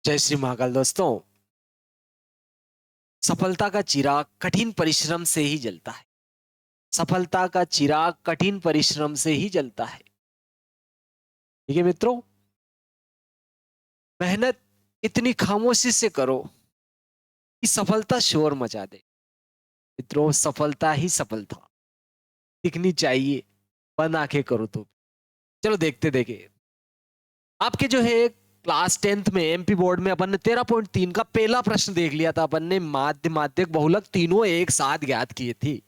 जय श्री महाकाल दोस्तों। सफलता का चिराग कठिन परिश्रम से ही जलता है। सफलता का चिराग कठिन परिश्रम से ही जलता है। ठीक है मित्रों, मेहनत इतनी खामोशी से करो कि सफलता शोर मचा दे। मित्रों, सफलता ही सफलता दिखनी चाहिए, बंद आंखें करो तो। चलो देखते देखे आपके जो है क्लास 10th में एमपी बोर्ड में अपन ने 13.3 का पहला प्रश्न देख लिया था। अपन ने माध्य माध्यक बहुलक तीनों एक साथ ज्ञात किए थे।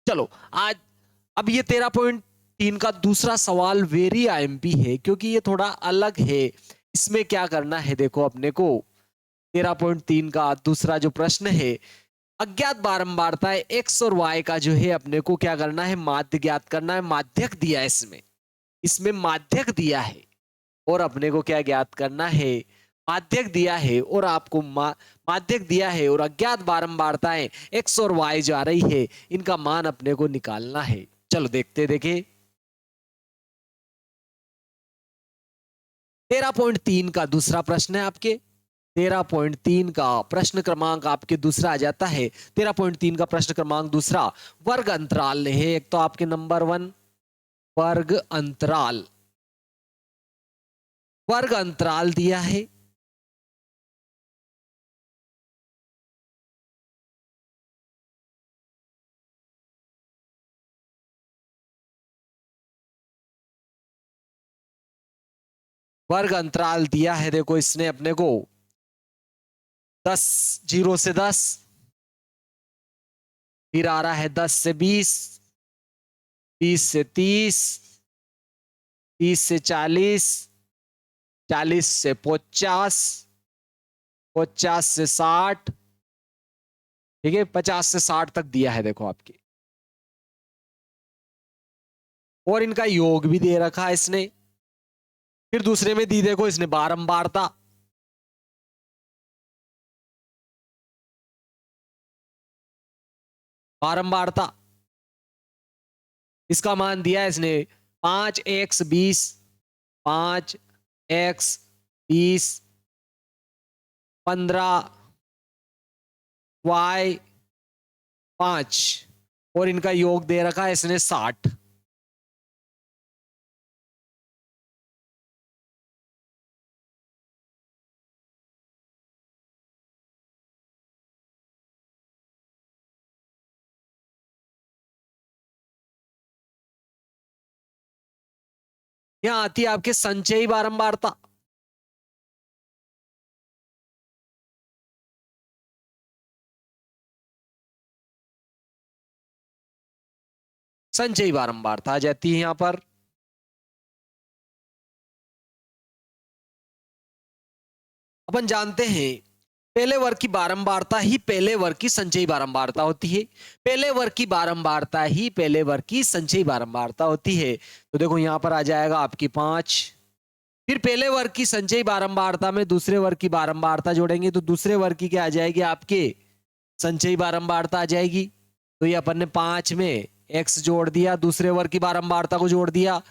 चलो आज अब ये 13.3 का दूसरा सवाल वेरी आईएमपी है, क्योंकि ये थोड़ा अलग है। इसमें क्या करना है, देखो अपने को 13.3 का दूसरा जो प्रश्न है, अज्ञात बारंबारता है एक्स और वाई का जो है अपने को क्या करना है, माध्य ज्ञात करना है। माध्यक दिया है, इसमें इसमें माध्यक दिया है और अपने को क्या ज्ञात करना है, माध्यक दिया है। और आपको माध्यक दिया है और अज्ञात बारंबारताएं एक्स और वाई जो आ रही है, इनका मान अपने को निकालना है। चलो देखते देखे 13.3 का दूसरा प्रश्न है आपके। 13.3 का प्रश्न क्रमांक आपके दूसरा आ जाता है। 13.3 का प्रश्न क्रमांक दूसरा वर्ग अंतराल है। एक तो आपके नंबर 1 वर्ग अंतराल, वर्ग अंतराल दिया है। वर्ग अंतराल दिया है, देखो इसने अपने को 10, 0 से 10, फिर आ रहा है 10 से 20, 20 से 30, 30 से 40, 40 से 50, 50 से 60, ठीक है 50 से 60 तक दिया है देखो आपके। और इनका योग भी दे रखा है इसने। फिर दूसरे में दी देखो इसने बारंबारता, बारंबारता इसका मान दिया है इसने 5x20, 5x20, 15y5 और इनका योग दे रखा है इसने 60। यहां आती है आपके संचयी बारंबारता। संचयी बारंबारता आ जाती है यहां पर। अपन जानते हैं पहले वर्ग की बारंबारता ही पहले वर्ग की संचयी बारंबारता होती है। पहले वर्ग की बारंबारता ही पहले वर्ग की संचयी बारंबारता होती है। तो देखो यहां पर आ जाएगा आपकी 5। फिर पहले वर्ग की संचयी बारंबारता में दूसरे वर्ग की बारंबारता जोड़ेंगे तो दूसरे वर्ग की क्या आ जाएगी, आपके संचयी बारंबारता आ जाएगी। तो ये अपन ने 5 में x जोड़ दिया, दूसरे वर्ग की बारंबारता को जोड़ दिया।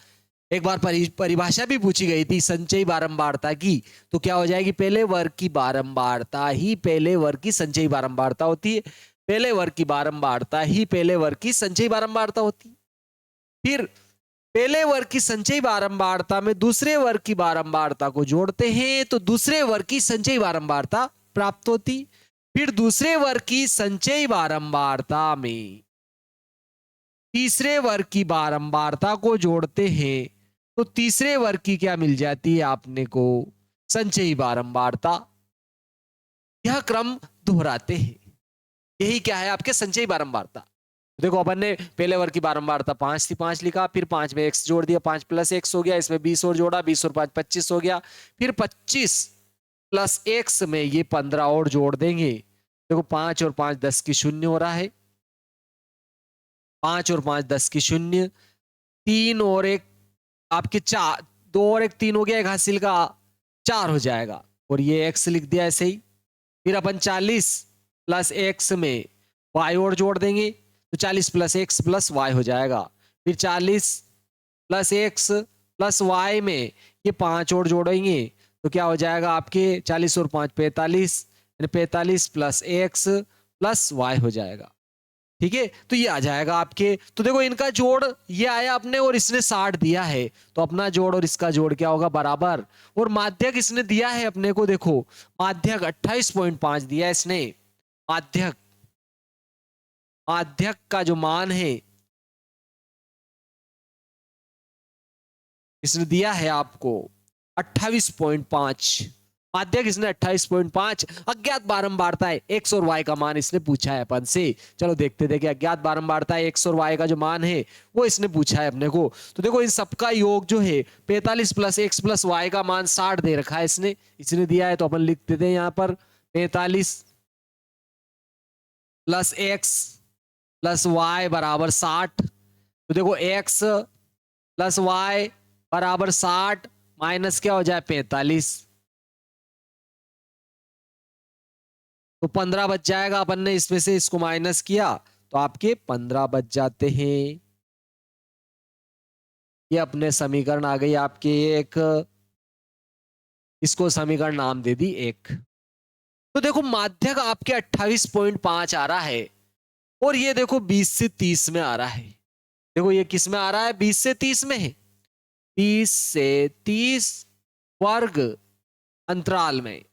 एक बार परिभाषा भी पूछी गई थी संचयी बारंबारता की, तो क्या हो जाएगी, पहले वर्ग की बारंबारता ही पहले वर्ग की संचयी बारंबारता होती है। पहले वर्ग की बारंबारता ही पहले वर्ग की संचयी बारंबारता होती है। फिर पहले वर्ग की संचयी बारंबारता में दूसरे वर्ग की बारंबारता को जोड़ते हैं तो दूसरे वर्ग की संचयी बारंबारता प्राप्त होती। फिर दूसरे वर्ग की संचयी बारंबारता में तीसरे वर्ग की बारंबारता को जोड़ते हैं तो तीसरे वर्ग की क्या मिल जाती है आपने को, संचयी बारंबारता। यह क्रम दोहराते हैं, यही क्या है आपके संचयी बारंबारता। देखो अपन ने पहले वर्ग की बारंबारता 5 थी, 5 लिखा, फिर 5 में x जोड़ दिया, 5 प्लस x हो गया, इसमें 20 और जोड़ा, 20 और 5 25 हो गया। फिर 25 प्लस x में ये 15 और जोड़ देंगे। देखो 5 और 5 10 की शून्य हो रहा है, 5 और 5 10 की शून्य, 3 और 1 आपके 4, 2 और 1 3 हो गया, एक हासिल का 4 हो जाएगा और ये x लिख दिया ऐसे ही। फिर अपन 40 प्लस x में y और जोड़ देंगे तो 40 प्लस एक्स प्लस वाई हो जाएगा। फिर 40 प्लस एक्स प्लस वाई में ये 5 और जोड़ेंगे तो क्या हो जाएगा आपके 40 और 5 45, यानी 45 प्लस एक्स प्लस वाई हो जाएगा। ठीक है, तो ये आ जाएगा आपके। तो देखो इनका जोड़ ये आया अपने और इसने 60 दिया है, तो अपना जोड़ और इसका जोड़ क्या होगा, बराबर। और माध्यक इसने दिया है अपने को, देखो माध्यक 28.5 दिया है इसने। माध्यक माध्यक का जो मान है इसने दिया है आपको 28.5। माध्यक इसने 28.5। अज्ञात बारंबारता है एक्स और वाई का मान इसने पूछा है अपन से। चलो देखते थे कि अज्ञात बारंबारता है एक्स और वाई का जो मान है वो इसने पूछा है अपने को। तो देखो इन सबका योग जो है 45 प्लस एक्स प्लस वाई का मान 60 दे रखा है इसने दिया है। तो अपन लिख देते हैं यहाँ पर 45 प्लस एक्स प्लस वाई बराबर 60। तो देखो एक्स प्लस वाई बराबर 60 माइनस क्या हो जाए 45, तो 15 बच जाएगा। अपन ने इसमें से इसको माइनस किया तो आपके 15 बच जाते हैं। ये अपने समीकरण आ गई आपके एक, इसको समीकरण नाम दे दी एक। तो देखो माध्यक आपके 28.5 आ रहा है और ये देखो 20 से 30 में आ रहा है। देखो ये किस में आ रहा है, 20 से 30 में है, 20 से 30 वर्ग अंतराल में।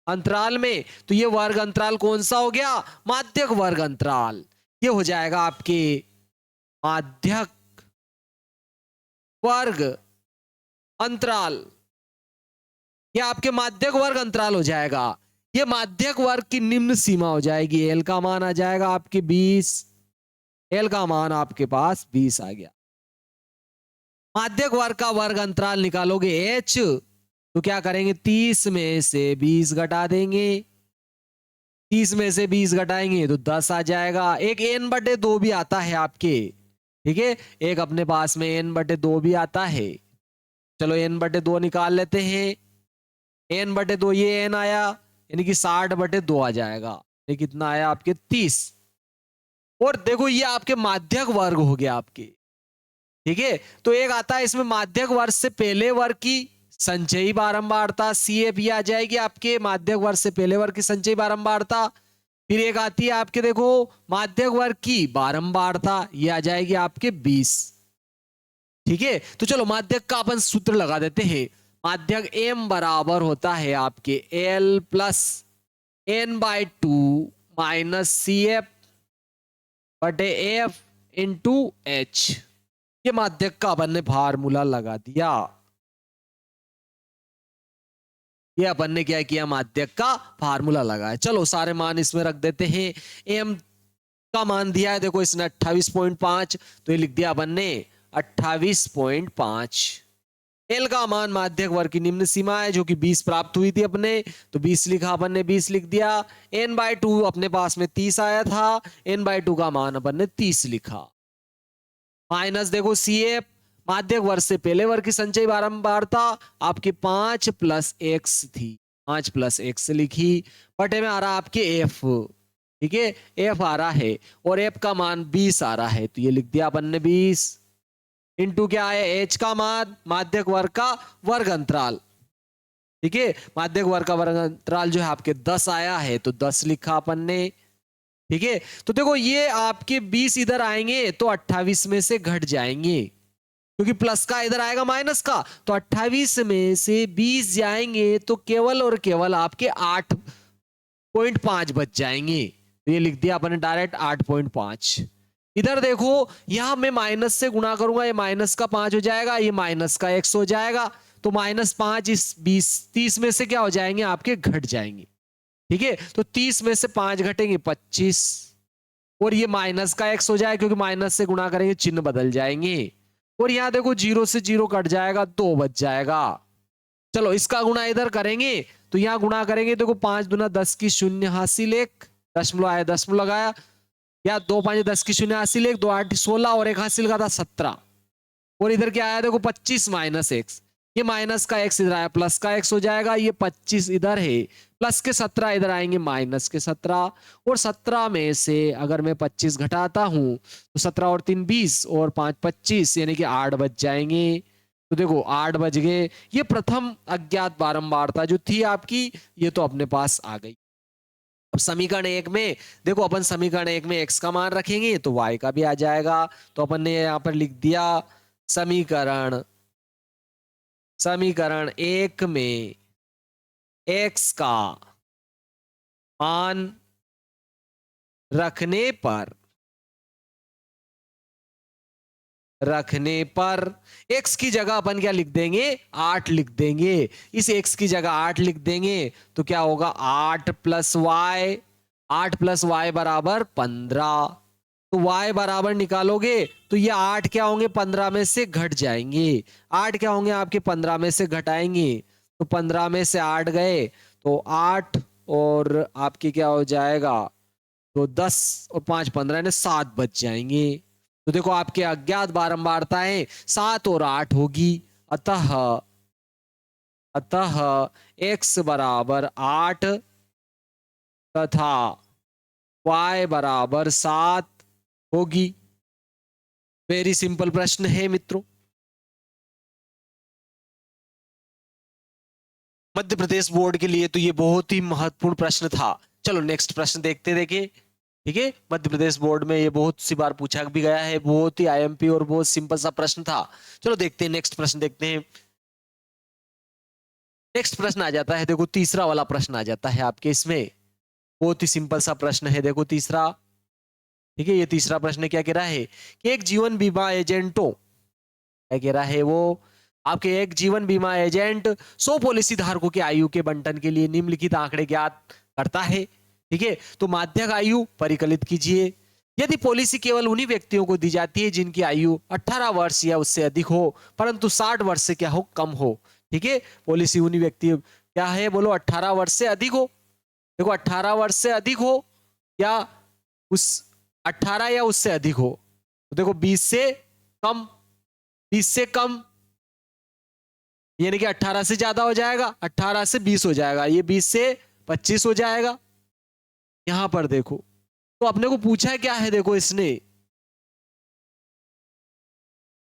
अंतराल में तो ये वर्ग अंतराल कौन सा हो गया, माध्यक वर्ग अंतराल। ये हो जाएगा आपके माध्यक वर्ग अंतराल। ये आपके माध्यक वर्ग अंतराल हो जाएगा। ये माध्यक वर्ग की निम्न सीमा हो जाएगी। एल का मान आ जाएगा आपके 20, एल का मान आपके पास 20 आ गया। माध्यक वर्ग का वर्ग अंतराल निकालोगे एच, तो क्या करेंगे 30 में से 20 घटा देंगे, 30 में से 20 घटाएंगे तो 10 आ जाएगा। एक n/2 भी आता है आपके, ठीक है, एक अपने पास में n/2 भी आता है। चलो n/2 निकाल लेते हैं। n/2 ये n आया, यानी कि 60/2 आ जाएगा। ये कितना आया आपके 30। और देखो ये आपके माध्यक वर्ग हो गया आपके, ठीक है। तो एक आता है इसमें माध्यक वर्ग से पहले वर्ग की संचयी बारंबारता, CAP आ जाएगी आपके माध्यक वर्ग से पहले वर्ग की संचयी बारंबारता। फिर एक आती है आपके देखो माध्यक वर्ग की बारंबारता, ये आ जाएगी आपके 20, ठीक है। तो चलो माध्यक का अपन सूत्र लगा देते हैं। माध्यक M बराबर होता है आपके L plus n/2 minus CF बटे F इंटू H। ये माध्यक का अपन ने फार्मूला लगा दिया। ये अपन ने क्या किया, माध्यक का फार्मूला लगाया। चलो सारे मान इसमें रख देते हैं। एम का मान दिया है देखो इसने 28.5, तो ये लिख दिया अपन ने 28.5। एल का मान माध्यक वर्ग की निम्न सीमा है जो कि 20 प्राप्त हुई थी अपने, तो 20 लिखा अपन ने, 20 लिख दिया। n/2 अपने पास में 30 आया था, n/2 का मान अपन ने 30 लिखा। माइनस देखो CF माध्यक वर्ग से पहले वर्ग की संचयी बारंबारता आपकी 5 प्लस एक्स थी, 5 प्लस एक्स लिखी, बटे में आ रहा आपके F, ठीक है, F आ रहा है और F का मान 20 आ रहा है, तो ये लिख दिया अपन ने 20 इंटू क्या है H का मान, माध्यक वर्ग का वर्ग अंतराल, ठीक है। माध्यक वर्ग का वर्ग अंतराल जो है आपके 10 आया है, तो 10 लिखा अपन ने, ठीक है। तो देखो ये आपके 20 इधर आएंगे तो 28 में से घट जाएंगे, क्योंकि प्लस का इधर आएगा माइनस का, तो 28 में से 20 जाएंगे तो केवल और केवल आपके 8.5 बच जाएंगे। तो ये लिख दिया अपने डायरेक्ट 8.5। इधर देखो यहां मैं माइनस से गुणा करूंगा, ये माइनस का 5 हो जाएगा, ये माइनस का x हो जाएगा, तो -5 इस 30 में से क्या हो जाएंगे आपके, घट जाएंगे, ठीक है। तो 30 में से 5 घटेंगे 25, और ये माइनस का x हो जाएगा, क्योंकि माइनस से गुणा करेंगे चिन्ह बदल जाएंगे, और यहां देखो 0 से 0 कट जाएगा, 2 बच जाएगा। चलो इसका गुणा इधर करेंगे, तो यहां गुणा करेंगे, देखो 5 दूना 10 की शून्य हासिल 1, दशमलव आया दशमलव लगाया, या 2 5 10 की शून्य हासिल 1, 2 8 16 और एक हासिल का था 17, और इधर क्या आया देखो 25 माइनस एक्स, ये माइनस का x इधर आया, प्लस का x हो जाएगा, ये 25 इधर है, प्लस के 17 इधर आएंगे माइनस के 17, और 17 में से अगर मैं 25 घटाता हूं तो 17 और 3 20 और 5 25, यानी कि 8 बच जाएंगे। तो देखो 8 बज गए, ये प्रथम अज्ञात बारंबारता जो थी आपकी, ये तो अपने पास आ गई। अब समीकरण एक में देखो, अपन समीकरण एक में x का मान रखेंगे तो y का भी आ जाएगा। तो अपन ने यहां पर लिख दिया समीकरण समीकरण एक में x का मान रखने पर x की जगह अपन क्या लिख देंगे, 8 लिख देंगे। इस x की जगह 8 लिख देंगे तो क्या होगा, 8 + y बराबर 15। तो y बराबर निकालोगे तो ये 8 क्या होंगे, 15 में से घट जाएंगे। 8 क्या होंगे आपके, 15 में से घटाएंगे तो 15 में से 8 गए तो 8 और आपके क्या हो जाएगा, तो 10 और 5 15 यानी 7 बच जाएंगे। तो देखो आपके अज्ञात बारंबारताएं 7 और 8 होगी। अतः अतः x बराबर 8 तथा y बराबर 7 होगी। वेरी सिंपल प्रश्न है मित्रों। मध्य प्रदेश बोर्ड के लिए तो ये बहुत ही महत्वपूर्ण प्रश्न था। चलो नेक्स्ट प्रश्न देखते देखिए। ठीक है, मध्य प्रदेश बोर्ड में ये बहुत सी बार पूछा भी गया है, बहुत ही आईएमपी और बहुत सिंपल सा प्रश्न था। चलो देखते हैं नेक्स्ट प्रश्न देखते हैं। नेक्स्ट प्रश्न आ जाता है, देखो तीसरा वाला प्रश्न आ जाता है आपके इसमें। बहुत ही सिंपल सा प्रश्न है, देखो तीसरा। ठीक है, ये तीसरा प्रश्न क्या कह रहा है कि एक जीवन बीमा एजेंटों, क्या कह रहा है वो, आपके एक जीवन बीमा एजेंट 100 पॉलिसी धारकों की आयु के बंटन के लिए निम्नलिखित आंकड़े ज्ञात करता है। ठीक है, तो माध्यक आयु परिकलित कीजिए। यदि पॉलिसी केवल उन्हीं व्यक्तियों को दी जाती है जिनकी आयु 18 वर्ष या उससे अधिक हो, परंतु 60 वर्ष से क्या हो, कम हो। ठीक है, पॉलिसी उन्हीं व्यक्ति क्या है, बोलो 18 वर्ष से अधिक हो। देखो 18 वर्ष से अधिक हो या उस 18 या उससे अधिक हो, तो देखो 20 से कम, 20 से कम यानी कि 18 से ज्यादा हो जाएगा, 18 से 20 हो जाएगा, ये 20 से 25 हो जाएगा। यहां पर देखो तो अपने को पूछा है क्या है, देखो इसने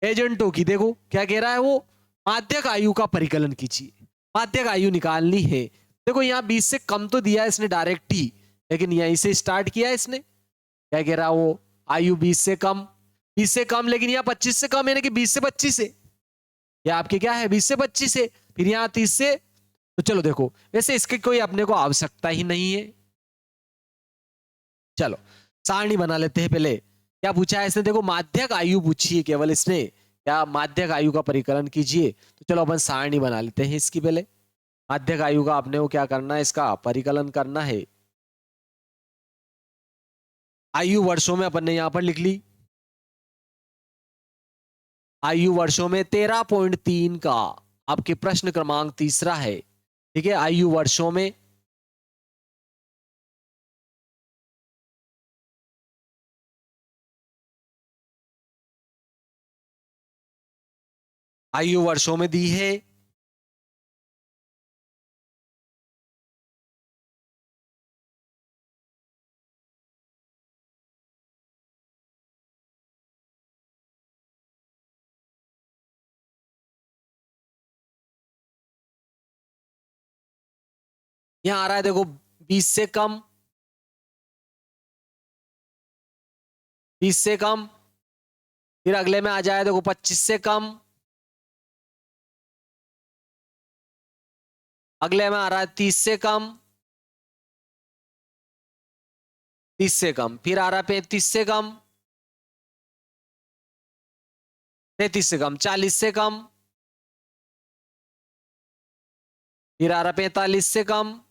एजेंटों की, देखो क्या कह रहा है वो, माध्यक आयु का परिकलन कीजिए। माध्यक आयु निकालनी है। देखो यहाँ 20 से कम तो दिया है इसने डायरेक्ट ही, लेकिन यहीं से स्टार्ट किया है इसने। क्या कह रहा है वो, आयु 20 से कम, 20 से कम, लेकिन यहाँ 25 से कम यानी कि 20 से 25 है। या आपके क्या है 20 से 25 है, फिर यहाँ 30 से। तो चलो देखो, वैसे इसकी कोई अपने को आवश्यकता ही नहीं है। चलो सारणी बना लेते हैं पहले। क्या पूछा है इसने, देखो माध्यक आयु पूछी है केवल इसने, क्या माध्यक आयु का परिकलन कीजिए। तो चलो अपन सारणी बना लेते हैं इसकी पहले। माध्यक आयु का अपने को क्या करना है, इसका परिकलन करना है। आयु वर्षों में अपन ने यहां पर लिख ली, आयु वर्षों में 13.3 का आपके प्रश्न क्रमांक तीसरा है। ठीक है, आयु वर्षों में आयु वर्षों में दी है। यहां आ रहा है देखो 20 से कम, 20 से कम, फिर अगले में आ जाए देखो 25 से कम, अगले में आ रहा है 30 से कम, 30 से कम, फिर आ रहा है 35 से कम, 33 से कम, 40 से कम, फिर आ रहा 45 से कम,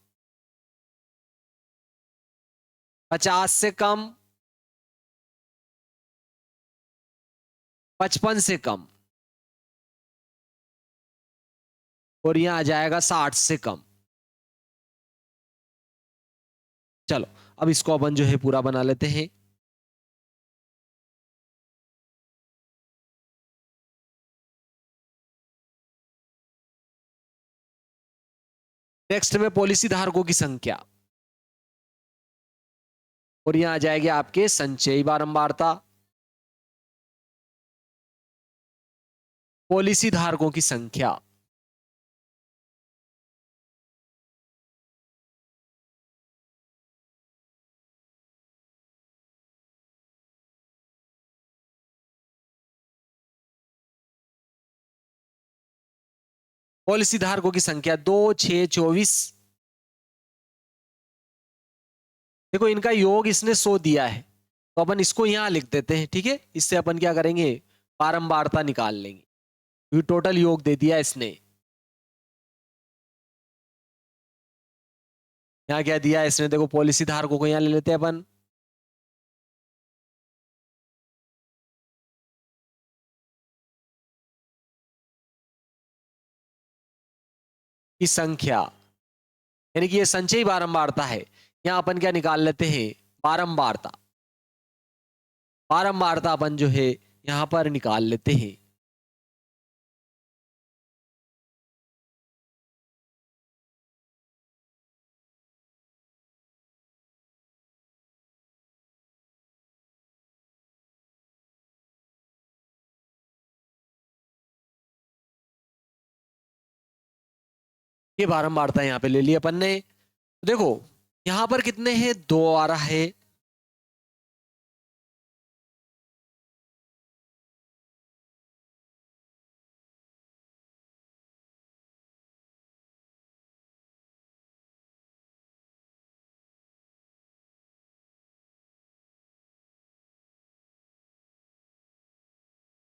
50 से कम, 55 से कम, और यहां आ जाएगा 60 से कम। चलो अब इसको अपन जो है पूरा बना लेते हैं। नेक्स्ट में पॉलिसी धारकों की संख्या, और यहां आ जाएगी आपके संचयी बारंबारता। पॉलिसी धारकों की संख्या, पॉलिसी धारकों की संख्या 2, 6, 24। देखो इनका योग इसने 100 दिया है, तो अपन इसको यहां लिख देते हैं, ठीक है। इससे अपन क्या करेंगे, बारंबारता निकाल लेंगे, क्योंकि टोटल योग दे दिया इसने। यहाँ क्या दिया है इसने, देखो पॉलिसी धारकों को यहाँ ले लेते हैं अपन। की संख्या, यानी कि ये संचयी बारंबारता है। यहां अपन क्या निकाल लेते हैं, बारंबारता। बारंबारता अपन जो है यहां पर निकाल लेते हैं। ये बारंबारता यहां पे ले ली अपन ने। देखो यहां पर कितने हैं, 2 आ रहा है।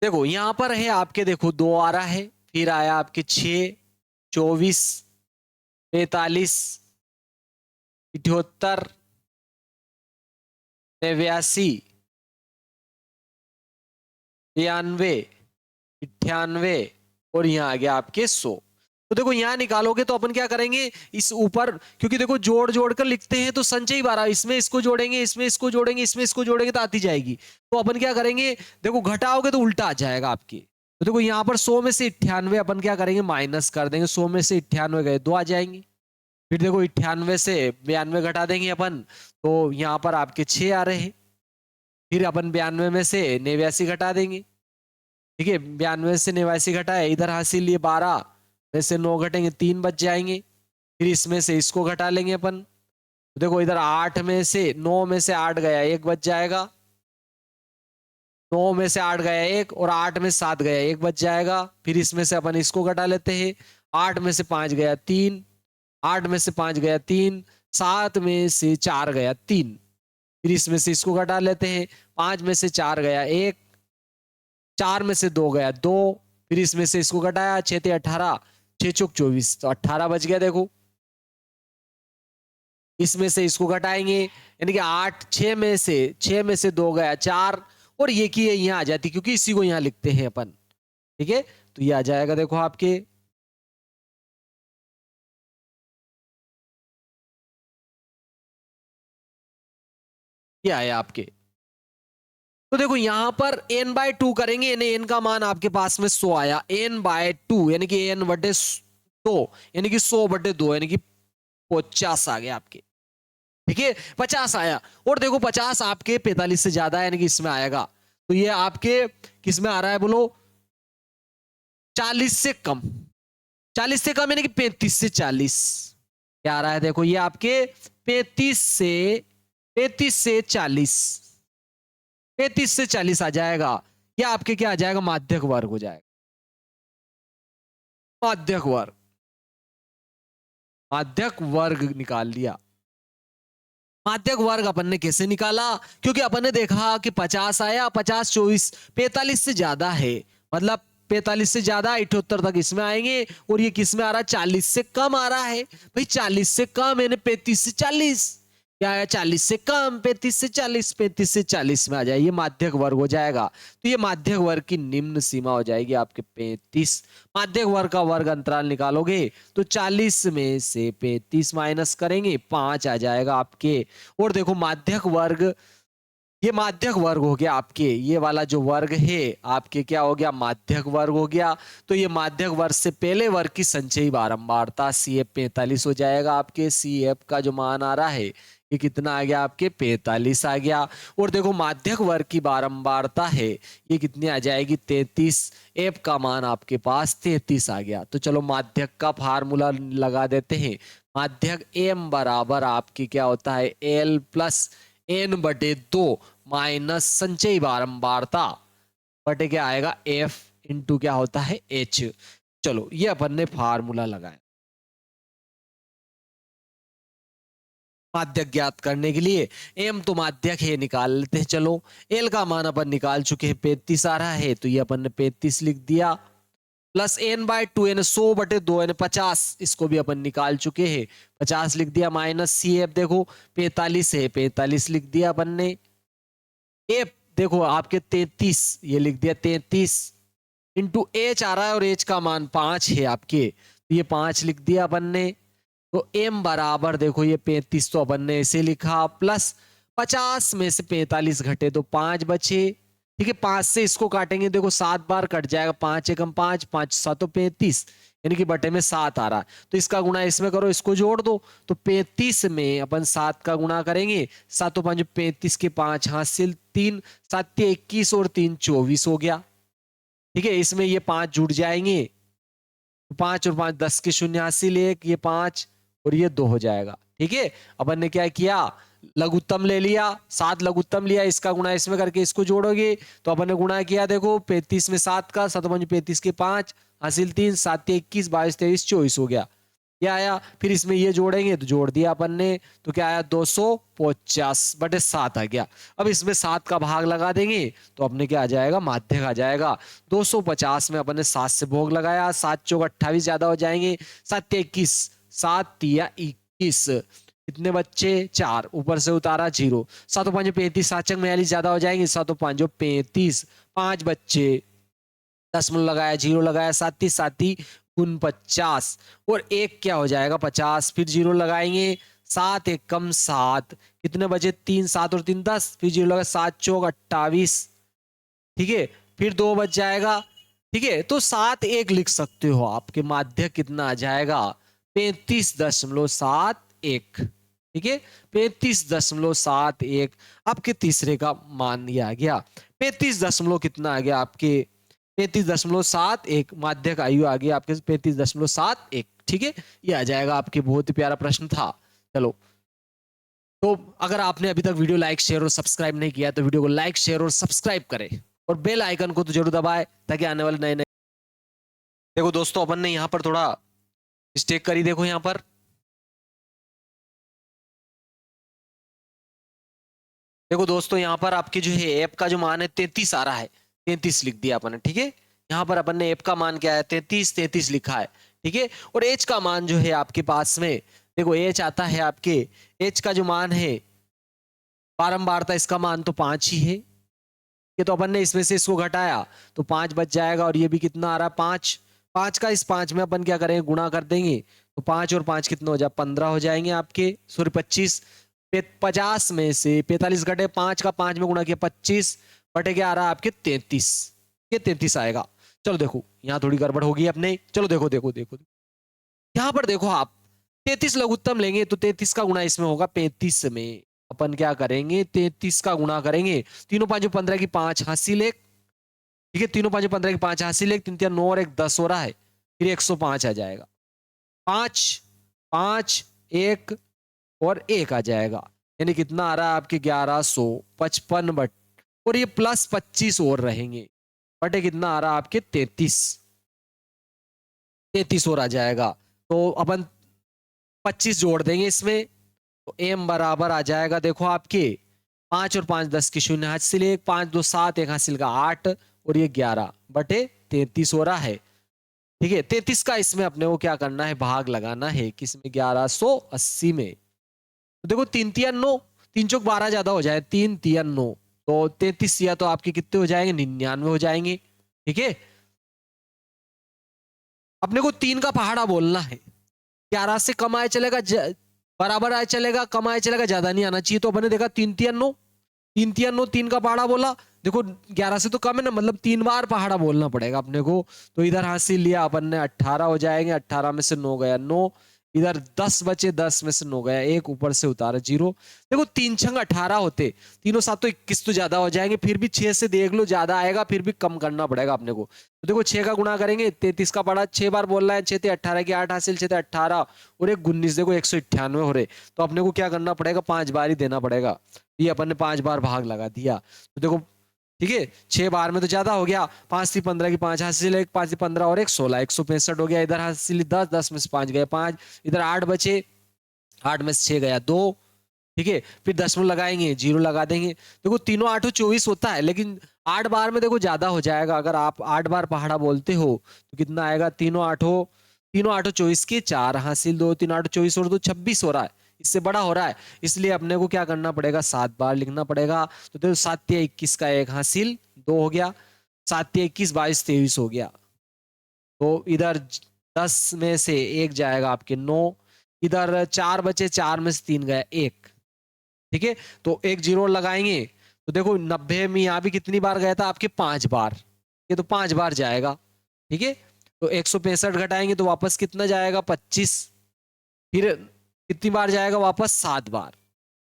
देखो यहां पर है आपके, देखो 2 आ रहा है, फिर आया आपके 6, 24, 45, 78, 89, 93, 98 और यहाँ आ गया आपके 100। तो देखो यहाँ निकालोगे तो अपन क्या करेंगे, इस ऊपर, क्योंकि देखो जोड़ जोड़ कर लिखते हैं तो संचयी बारह, इसमें इसको जोड़ेंगे, इसमें इसको जोड़ेंगे, इसमें इसको जोड़ेंगे तो आती जाएगी। तो अपन क्या करेंगे, देखो घटाओगे तो उल्टा आ जाएगा आपके। तो देखो यहाँ पर 100 में से 98 अपन क्या करेंगे, माइनस कर देंगे। 100 में से 98 गए, 2 आ जाएंगे। फिर देखो 98 से 92 घटा देंगे अपन, तो यहाँ पर आपके 6 आ रहे हैं। फिर अपन 92 में से 89 घटा देंगे, ठीक है। 92 से 89 घटाए, इधर हासिल लिए 12 में से 9 घटेंगे, 3 बच जाएंगे। फिर इसमें से इसको घटा लेंगे अपन। तो देखो इधर 8 में से 9 में से 8 गया, 1 बच जाएगा। 9 में से 8 गया 1, और 8 में 7 गया, 1 बच जाएगा। फिर इसमें से अपन इसको घटा लेते हैं। 8 में से 5 गया 3, 8 में से 5 गया 3, 7 में से 4 गया 3। फिर इसमें से इसको घटा लेते हैं। 5 में से 4 गया 1, 4 में से 2 गया 2, फिर इसमें से इसको घटाया, 6 × 18, 6 × 24, तो 18 बच गया। देखो इसमें से इसको घटाएंगे, यानी कि 8, 6 में से 2 गया 4, और ये की यहाँ आ जाती, क्योंकि इसी को यहाँ लिखते हैं अपन, ठीक है। तो ये आ जाएगा देखो आपके, ये आया आपके। तो देखो यहां पर n/2 करेंगे, यानी n का मान आपके पास में 100 आया। n/2 यानी कि n/100, यानी कि 100/2, यानी कि 50 आ गया आपके, ठीक है। 50 आया, और देखो 50 आपके 45 से ज्यादा है, यानी कि इसमें आएगा। तो ये आपके किस में आ रहा है, बोलो 40 से कम। 40 से कम यानी कि 35 से 40 क्या आ रहा है, देखो ये आपके 35 से 40, 35 से 40 आ जाएगा। ये आपके क्या आ जाएगा, माध्यक वर्ग हो जाएगा। माध्यक वर्ग, माध्यक वर्ग निकाल लिया। माध्यक वर्ग अपन ने कैसे निकाला, क्योंकि अपन ने देखा कि 50 आया, 50, 24, 45 से ज्यादा है, मतलब 45 से ज्यादा 78 तक इसमें आएंगे। और ये किस में आ रहा है, 40 से कम आ रहा है भाई। 40 से कम यानी 35 से 40, क्या है 40 से कम, 35 से 40, 35 से 40 में आ जाए, ये माध्यक वर्ग हो जाएगा। तो ये माध्यक वर्ग की निम्न सीमा हो जाएगी आपके 35। माध्यक वर्ग का वर्ग अंतराल निकालोगे तो 40 में से 35 माइनस करेंगे, 5 आ जाएगा आपके। और देखो माध्यक वर्ग, ये माध्यक वर्ग हो गया आपके, ये वाला जो वर्ग है आपके क्या हो गया, माध्यक वर्ग हो गया। तो ये माध्यक वर्ग से पहले वर्ग की संचयी बारंबारता CF 45 हो जाएगा आपके। CF का जो मान आ रहा है ये कितना आ गया आपके 45 आ गया। और देखो माध्यक वर्ग की बारंबारता है, ये कितनी आ जाएगी 33। एफ का मान आपके पास 33 आ गया। तो चलो माध्यक का फार्मूला लगा देते हैं। माध्यक एम बराबर आपकी क्या होता है, एल प्लस एन बटे 2 माइनस संचयी बारंबारता बटे क्या आएगा एफ इंटू क्या होता है एच। चलो ये अपन ने फार्मूला लगाया माध्यक ज्ञात करने के लिए। एम तो माध्यक है, निकाल लेते हैं। चलो एल का मान अपन निकाल चुके हैं, 35 आ रहा है, तो ये अपन ने 35 लिख दिया। प्लस एन बाय 2 यानी 100 बटे 2 यानी 50, इसको भी अपन निकाल चुके हैं, 50 लिख दिया। माइनस सी एफ देखो 45 है, 45 लिख दिया अपन ने। एफ देखो आपके 33, ये लिख दिया 33 इंटू एच आ रहा है और एच का मान 5 है आपके, तो ये 5 लिख दिया अपन ने। तो m बराबर देखो ये 35 तो अपन ने ऐसे लिखा, प्लस 50 में से 45 घटे तो 5 बचे। ठीक है, 5 से इसको काटेंगे, देखो 7 बार कट जाएगा, 5 एकम 5, 5 7 35, यानी कि बटे में 7 आ रहा। तो इसका गुणा इसमें करो, इसको जोड़ दो, तो 35 में अपन 7 का गुणा करेंगे, 7 5 35 के 5 हासिल 3, 7 21 और 3 24 हो गया। ठीक है, इसमें ये 5 जुड़ जाएंगे, 5 और 5 10 के शून्य हासिल 1, ये 5 और ये 2 हो जाएगा। ठीक है, अपन ने क्या किया, लघुत्तम ले लिया, 7 लघुत्तम लिया, इसका गुणा इसमें करके इसको जोड़ोगे तो अपन ने गुणा किया, देखो 35 में 7 का, 7 5 35 के 5 हासिल 3, 7 21 22 23 24 हो गया। क्या आया, फिर इसमें ये जोड़ेंगे तो जोड़ दिया अपन ने, तो क्या आया 250 बटे 7 आ गया। अब इसमें 7 का भाग लगा देंगे तो अपने क्या आ जाएगा, माध्यक आ जाएगा। 250 में अपन ने 7 से भोग लगाया, 7 चौक 28 ज्यादा हो जाएंगे, 7 21, 7 तिया 21, कितने बच्चे 4, ऊपर से उतारा 0, 7 5 35, 7 चक 42 ज्यादा हो जाएंगे, 7 5 35, 5 बच्चे, दशमलव लगाया 0 लगाया, 7 साथी 49 और 1 क्या हो जाएगा 50, फिर 0 लगाएंगे, 7 1 कम 7, कितने बचे 3, 7 और 3 10, फिर 0 लगा, 7 चौक 28। ठीक है, फिर 2 बच जाएगा। ठीक है, तो 7 1 लिख सकते हो, आपके माध्यक कितना आ जाएगा 35.71। ठीक है, 35.71 आपके तीसरे का मान ये आ गया। 35 दशमलव कितना आ गया आपके 35.71, माध्यक आयु आ गई आपके 35.71। ठीक है, ये आ जाएगा आपके, बहुत ही प्यारा प्रश्न था। चलो, तो अगर आपने अभी तक वीडियो लाइक शेयर और सब्सक्राइब नहीं किया तो वीडियो को लाइक शेयर और सब्सक्राइब करें और बेल आइकन को तो जरूर दबाएं ताकि आने वाले नए नए। देखो दोस्तों, अपन ने यहाँ पर थोड़ा मिस्टेक करी, देखो यहाँ पर देखो दोस्तों, यहाँ पर आपके जो है ऐप का जो मान है 33 आ रहा है, 33 लिख दिया अपन ने। ठीक है, यहाँ पर अपन ने ऐप का मान क्या है 33 लिखा है। ठीक है, और एच का मान जो है आपके पास में, देखो एच आता है आपके, एच का जो मान है बारंबारता, इसका मान तो 5 ही है। ये तो अपन ने इसमें से इसको घटाया तो 5 बच जाएगा, और ये भी कितना आ रहा है 5, 5 का इस 5 में अपन क्या करेंगे, गुणा कर देंगे, तो 5 और 5 कितना हो जाए 15 हो जाएंगे आपके, सॉरी 25। 50 में से 45 घटे 5 का 5 में गुणा किया 25 बटे क्या आ रहा है आपके 33, ये 33 आएगा। चलो देखो यहाँ थोड़ी गड़बड़ होगी अपने, चलो देखो देखो देखो यहाँ पर देखो आप 33 लघुत्तम लेंगे तो 33 का गुणा इसमें होगा 35 में, अपन क्या करेंगे 33 का गुणा करेंगे, तीनों 5 15 की 5 हासिल 1। ठीक है, तीनों 5 15 की 5 हासिल 1, 3 3 9 और 1 10 हो रहा है, फिर 105 आ जाएगा, 5 5 1 और 1 आ जाएगा, यानी कितना आ रहा है आपके 1155 बट, और ये प्लस 25 और रहेंगे बटे कितना आ रहा है आपके 33 और आ जाएगा। तो अपन 25 जोड़ देंगे इसमें, तो m बराबर आ जाएगा, देखो आपके 5 और 5 10 की शून्य हासिल 1, 5 2 7 1 हासिल का 8 और ये 11 बटे 33 हो रहा है। ठीक है, 33 का इसमें अपने को क्या करना है, भाग लगाना है किसमें 1180 में। तो देखो 3 3 9, 3 चौक 12 ज्यादा हो जाए, 3 3 9, तो 33 या तो आपके कितने हो जाएंगे 99 हो जाएंगे। ठीक है, अपने को 3 का पहाड़ा बोलना है, 11 से कम आए चलेगा, बराबर आए चलेगा, कम आए चलेगा, ज्यादा नहीं आना चाहिए। तो अपने देखा 3 3 9, 3 3 9, 3 का पहाड़ा बोला, देखो 11 से तो कम है ना, मतलब 3 बार पहाड़ा बोलना पड़ेगा अपने को। तो इधर हासिल लिया अपन ने 18 हो जाएंगे, 18 में से 9 गया 9, इधर 10 बचे, 10 में से 9 गया, एक ऊपर से उतारा 0। देखो 3 छंग 18 होते, तीनों सात तो 21 तो ज्यादा हो जाएंगे, फिर भी 6 से देख लो ज्यादा आएगा, फिर भी कम करना पड़ेगा अपने को। तो देखो 6 का गुणा करेंगे, 33 का पड़ा, 6 बार बोल रहा है, 6 18 की 8 हासिल, 6 18 और एक 19, देखो 198 हो रहे। तो अपने को क्या करना पड़ेगा, 5 बार ही देना पड़ेगा। ये अपन ने 5 बार भाग लगा दिया। तो देखो ठीक है, 6 बार में तो ज्यादा हो गया, 5 थी 15 की 5 हासिल, एक 5 थी 15 और एक 16, 165 हो गया। इधर हासिल 10, 10 में से 5 गए 5, इधर 8 बचे, 8 में से 6 गया 2। ठीक है, फिर 10 में लगाएंगे, 0 लगा देंगे। देखो तीनों 8 24 होता है, लेकिन 8 बार में देखो ज्यादा हो जाएगा। अगर आप 8 बार पहाड़ा बोलते हो तो कितना आएगा, तीनों आठों 24 के 4 हासिल, 2 3 8 24 और 2 26 हो रहा है, इससे बड़ा हो रहा है। इसलिए अपने को क्या करना पड़ेगा, 7 बार लिखना पड़ेगा। तो देखो 7 या 21 का 1 हासिल 2 हो गया, 7 या 21 22 23 हो गया। तो इधर 10 में से 1 जाएगा आपके 9, इधर 4 बचे, 4 में से 3 गया 1। ठीक है, तो 1 0 लगाएंगे। तो देखो 90 में यहाँ भी कितनी बार गया था आपके, 5 बार, ये तो 5 बार जाएगा। ठीक है, तो 165 घटाएंगे तो वापस कितना जाएगा, 25। फिर कितनी बार जाएगा वापस, 7 बार,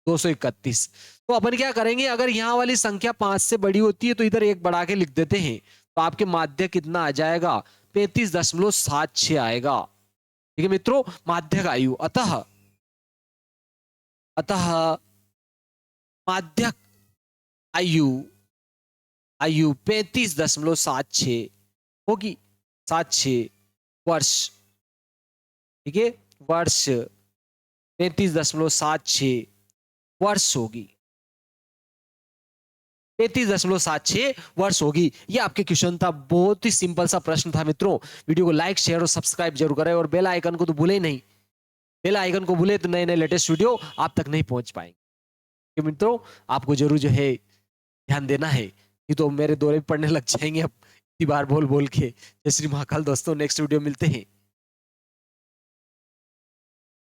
231। तो अपन क्या करेंगे, अगर यहाँ वाली संख्या 5 से बड़ी होती है तो इधर 1 बढ़ा के लिख देते हैं, तो आपके माध्य कितना आ जाएगा, 35.76 आएगा। ठीक है मित्रों, माध्यक आयु, अतः माध्यक आयु 35.76 होगी, 76 वर्ष। ठीक है, वर्ष 35.76 वर्ष होगी, 33.76 वर्ष होगी। ये आपके क्वेश्चन था, बहुत ही सिंपल सा प्रश्न था मित्रों। वीडियो को लाइक शेयर और सब्सक्राइब जरूर करें, और बेल आइकन को तो भूले नहीं, बेल आइकन को भूले तो नए नए लेटेस्ट वीडियो आप तक नहीं पहुंच पाएंगे। कि मित्रों आपको जरूर जो है ध्यान देना है, नहीं तो मेरे दौरे पढ़ने लग जाएंगे अब इतनी बार बोल बोल के। जय श्री महाकाल दोस्तों, नेक्स्ट वीडियो मिलते हैं।